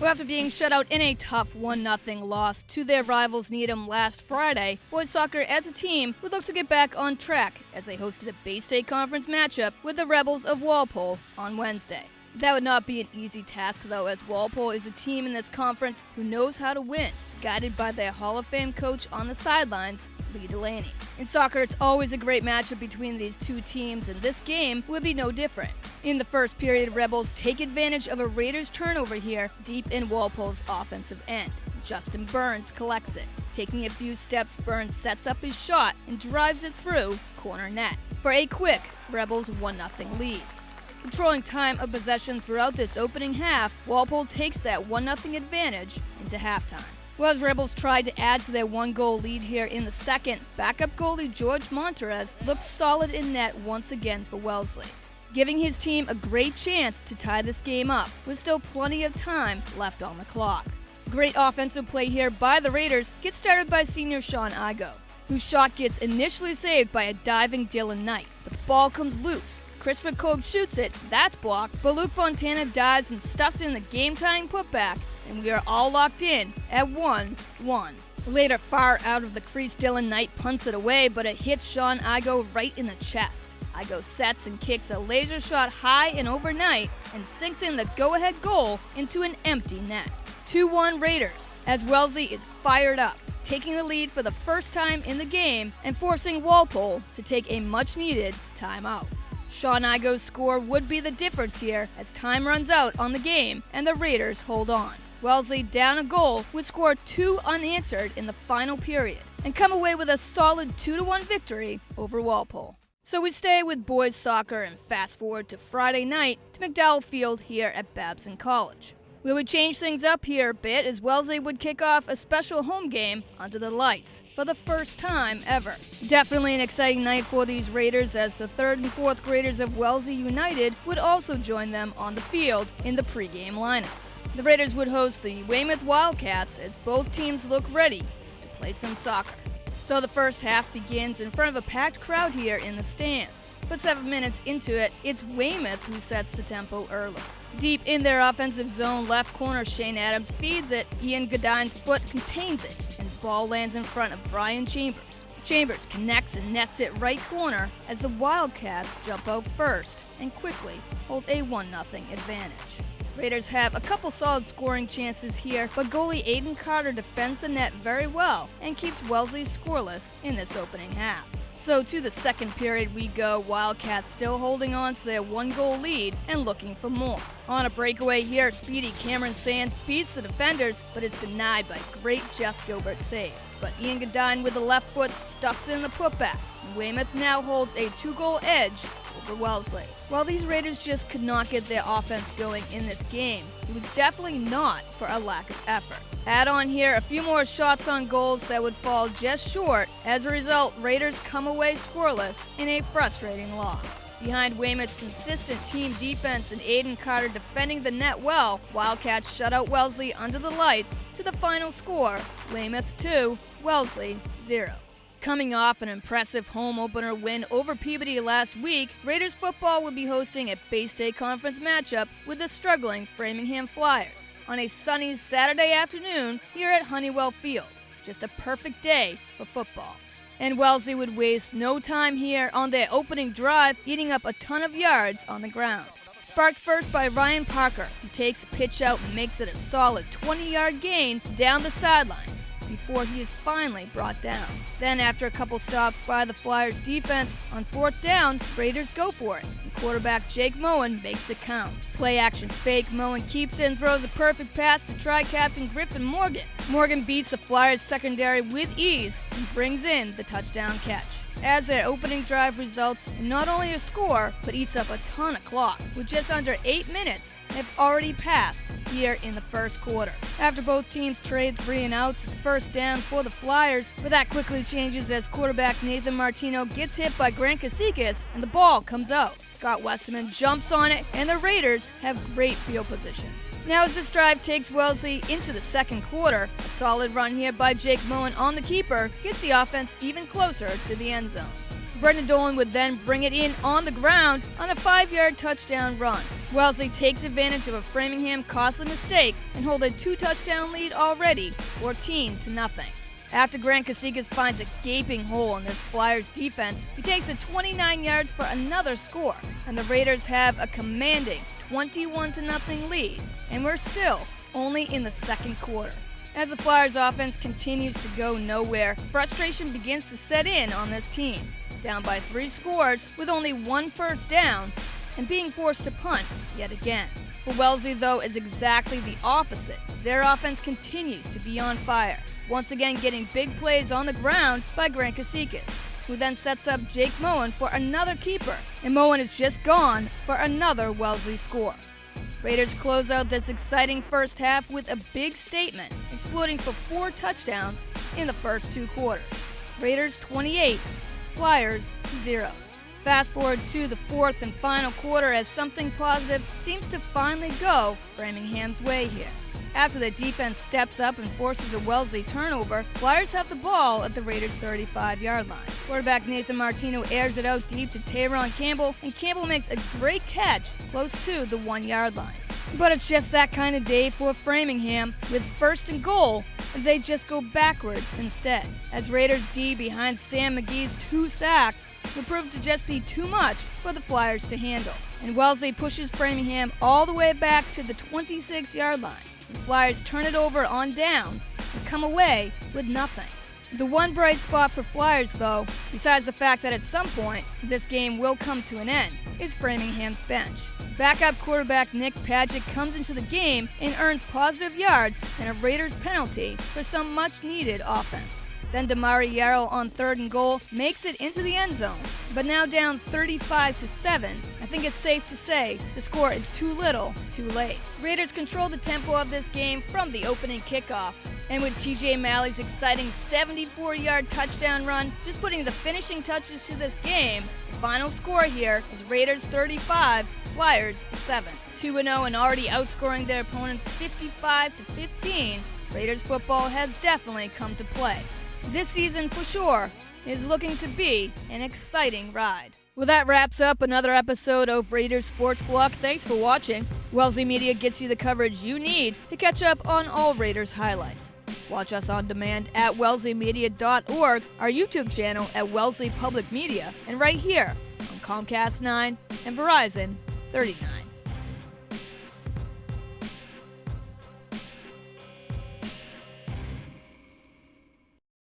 Well, after being shut out in a tough 1-0 loss to their rivals Needham last Friday, boys soccer as a team would look to get back on track as they hosted a Bay State Conference matchup with the Rebels of Walpole on Wednesday. That would not be an easy task, though, as Walpole is a team in this conference who knows how to win, guided by their Hall of Fame coach on the sidelines, Lee Delaney. In soccer, it's always a great matchup between these two teams, and this game would be no different. In the first period, Rebels take advantage of a Raiders turnover here deep in Walpole's offensive end. Justin Burns collects it. Taking a few steps, Burns sets up his shot and drives it through corner net for a quick Rebels 1-0 lead. Controlling time of possession throughout this opening half, Walpole takes that 1-0 advantage into halftime. Well, as Rebels tried to add to their one-goal lead here in the second, backup goalie George Monterez looks solid in net once again for Wellesley, giving his team a great chance to tie this game up with still plenty of time left on the clock. Great offensive play here by the Raiders gets started by senior Sean Igo, whose shot gets initially saved by a diving Dylan Knight. The ball comes loose. Christopher Kolb shoots it, that's blocked, but Luke Fontana dives and stuffs in the game-tying putback, and we are all locked in at 1-1. Later, far out of the crease, Dylan Knight punts it away, but it hits Sean Igo right in the chest. Igo sets and kicks a laser shot high and over Knight and sinks in the go-ahead goal into an empty net. 2-1 Raiders, as Wellesley is fired up, taking the lead for the first time in the game and forcing Walpole to take a much-needed timeout. Sean Igo's score would be the difference here as time runs out on the game and the Raiders hold on. Wellesley, down a goal, would score 2 unanswered in the final period and come away with a solid 2-1 victory over Walpole. So we stay with boys soccer and fast forward to Friday night to McDowell Field here at Babson College. We would change things up here a bit as Wellesley would kick off a special home game under the lights for the first time ever. Definitely an exciting night for these Raiders as the 3rd and 4th graders of Wellesley United would also join them on the field in the pregame lineups. The Raiders would host the Weymouth Wildcats as both teams look ready to play some soccer. So the first half begins in front of a packed crowd here in the stands. But 7 minutes into it, it's Weymouth who sets the tempo early. Deep in their offensive zone, left corner Shane Adams feeds it. Ian Godine's foot contains it, and the ball lands in front of Brian Chambers. Chambers connects and nets it right corner as the Wildcats jump out first and quickly hold a 1-0 advantage. Raiders have a couple solid scoring chances here, but goalie Aiden Carter defends the net very well and keeps Wellesley scoreless in this opening half. So to the second period we go, Wildcats still holding on to their 1-goal lead and looking for more. On a breakaway here, speedy Cameron Sands beats the defenders, but is denied by great Jeff Gilbert's save. But Ian Godine with the left foot stuffs in the putback, and Weymouth now holds a 2-goal edge over Wellesley. While these Raiders just could not get their offense going in this game, it was definitely not for a lack of effort. Add on here a few more shots on goals that would fall just short. As a result, Raiders come away scoreless in a frustrating loss. Behind Weymouth's consistent team defense and Aiden Carter defending the net well, Wildcats shut out Wellesley under the lights to the final score, Weymouth 2, Wellesley 0. Coming off an impressive home opener win over Peabody last week, Raiders football will be hosting a Bay State Conference matchup with the struggling Framingham Flyers on a sunny Saturday afternoon here at Honeywell Field. Just a perfect day for football. And Wellesley would waste no time here on their opening drive, eating up a ton of yards on the ground. Sparked first by Ryan Parker, who takes the pitch out and makes it a solid 20-yard gain down the sidelines before he is finally brought down. Then after a couple stops by the Flyers defense, on 4th down, Raiders go for it, and quarterback Jake Moen makes it count. Play action fake, Moen keeps it and throws a perfect pass to tri-captain Griffin Morgan. Morgan beats the Flyers secondary with ease and brings in the touchdown catch. As their opening drive results in not only a score, but eats up a ton of clock, with just under 8 minutes have already passed here in the first quarter. After both teams trade 3 and outs, it's first down for the Flyers, but that quickly changes as quarterback Nathan Martino gets hit by Grant Kasikas and the ball comes out. Scott Westerman jumps on it, and the Raiders have great field position. Now as this drive takes Wellesley into the second quarter, a solid run here by Jake Moen on the keeper gets the offense even closer to the end zone. Brendan Dolan would then bring it in on the ground on a 5-yard touchdown run. Wellesley takes advantage of a Framingham costly mistake and hold a 2-touchdown lead already, 14-0. After Grant Casikas finds a gaping hole in this Flyers defense, he takes it 29 yards for another score, and the Raiders have a commanding 21-0 lead, and we're still only in the second quarter. As the Flyers offense continues to go nowhere, frustration begins to set in on this team, down by 3 scores with only 1 first down and being forced to punt yet again. For Wellesley, though, is exactly the opposite. Their offense continues to be on fire, once again getting big plays on the ground by Grant Casikas, who then sets up Jake Moen for another keeper, and Moen is just gone for another Wellesley score. Raiders close out this exciting first half with a big statement, exploding for 4 touchdowns in the first 2 quarters. Raiders 28, Flyers 0. Fast forward to the fourth and final quarter as something positive seems to finally go Framingham's way here. After the defense steps up and forces a Wellesley turnover, Flyers have the ball at the Raiders' 35-yard line. Quarterback Nathan Martino airs it out deep to Tayron Campbell, and Campbell makes a great catch close to the 1-yard line. But it's just that kind of day for Framingham. With first and goal, they just go backwards instead, as Raiders D behind Sam McGee's 2 sacks would prove to just be too much for the Flyers to handle. And Wellesley pushes Framingham all the way back to the 26-yard line. The Flyers turn it over on downs and come away with nothing. The one bright spot for Flyers, though, besides the fact that at some point this game will come to an end, is Framingham's bench. Backup quarterback Nick Padgett comes into the game and earns positive yards and a Raiders penalty for some much-needed offense. Then Damari Yarrow on 3rd and goal makes it into the end zone, but now down 35-7, I think it's safe to say the score is too little, too late. Raiders control the tempo of this game from the opening kickoff, and with TJ Malley's exciting 74-yard touchdown run just putting the finishing touches to this game, the final score here is Raiders 35, Flyers 7. 2-0 and already outscoring their opponents 55-15, Raiders football has definitely come to play. This season, for sure, is looking to be an exciting ride. Well, that wraps up another episode of Raiders Sports Block. Thanks for watching. Wellesley Media gets you the coverage you need to catch up on all Raiders highlights. Watch us on demand at wellesleymedia.org, our YouTube channel at Wellesley Public Media, and right here on Comcast 9 and Verizon 39.